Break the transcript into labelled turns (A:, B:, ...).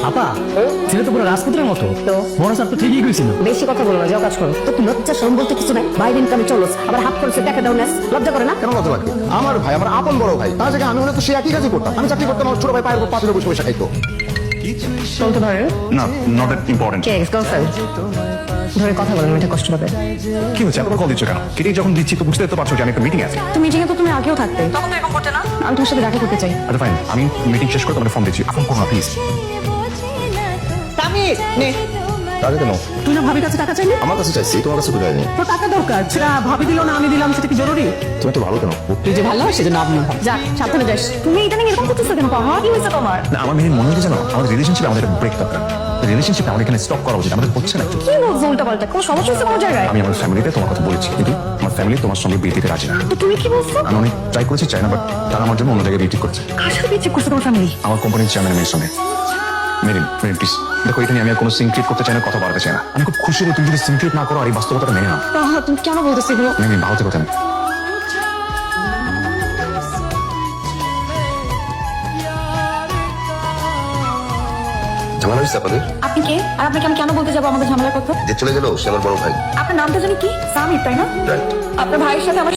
A: আপা ছেলে তো পুরো রাজপুত্রের মতো তো বড় স্যার তো ঠিকই কইছিল।
B: বেশি কথা বলো না, যাও কাজ করো। তো লজ্জা শরম বলতে কিছু নাই। বাইরে ইনকামে চলো, আবার হাফ করছে টাকা দাও না, লজ্জা করে না?
C: কেন লজ্জা লাগবে? আমার ভাই, আমার আপন বড় ভাই, তার জায়গায় আমি হলে তো সে একই কাজই করতাম। আমি চাকরি করতাম, আমার ছোট ভাই পায়ের উপর পাথরে বসে বসে খাইতো।
B: চলতে পারে
D: না, not important.
B: K ex girlfriend? ধরে কথা বলেন, এটা কষ্ট পাবে।
D: কি হচ্ছে? আপনার কল দিচ্ছ কেন? কেটে যখন দিচ্ছি তো বুঝতে তো পারছো যে আমি একটা মিটিং আছে।
B: তো মিটিংয়ে তো তুমি আগেও থাকতে, তখন তো এরকম করতে না। আমি তোমার সাথে দেখা করতে চাই।
D: আচ্ছা ফাইন, আমি মিটিং শেষ করে তোমাকে ফোন দিচ্ছি। এখন করো না প্লিজ।
B: তামির নে,
C: তাহলে কেন?
B: তুই না ভাবির কাছে টাকা চাইলি?
C: আমার কাছে চাইছি, তোমার কাছে তো চাইনি।
B: তো টাকা দরকার, সেটা ভাবি দিল না আমি দিলাম, সেটা কি জরুরি?
C: তুমি তো ভালো কেন?
B: তুই যে ভালো সেজন্য আপনি যাক, সাবধানে যাস। তুমি এটা নিয়ে এরকম করতেছো কেন? পাহা কি হয়েছে তোমার?
D: না, আমার মেয়ে মনে হচ্ছে জানো, আমাদের রিলেশনশিপে আমাদের ব্রেক দরকার। রিলেশনশিপে আমাদের এখানে স্টপ করা উচিত। আমাদের হচ্ছে না একটু।
B: কি বলছো উল্টা পাল্টা? কোনো সমস্যা হচ্ছে কোনো জায়গায়?
D: আমি আমার ফ্যামিলিতে তোমার কথা বলেছি, কিন্তু আমার ফ্যামিলি তোমার সঙ্গে বিয়ে দিতে রাজি না।
B: তো তুমি কি বলছো?
D: আমি অনেক ট্রাই করেছি, চাই না, বাট তারা আমার জন্য অন্য জায়গায় বিয়ে ঠিক করছে।
B: কার সাথে বিয়ে করছো তোমার ফ্যামিলি?
D: আমার কোম্পানির চেয়ারম্যানের মেয়ের সঙ্গে। মেরিন, মেরিন প্লিজ দেখো, এটা নিয়ে আমি আর কোনো সিনক্রেট করতে চাই না, কথা বাড়াতে চাই না। আমি খুব খুশি হলে তুমি যদি সিনক্রেট না করো আর এই বাস্তবতাটা মেনে নাও।
B: তুমি কেন বলতেছো এগুলো?
D: মেরিন, ভালো থেকো তুমি।
C: ঝামেলা হয়েছে আপনাদের?
B: আপনি কে? আর আপনাকে আমি কেন বলতে যাবো আমাদের ঝামেলার কথা?
C: যে চলে গেল সে আমার বড় ভাই।
B: আপনার নামটা জানি কি? সামির, তাই না?
C: রাইট।
B: আপনার ভাইয়ের সাথে আমার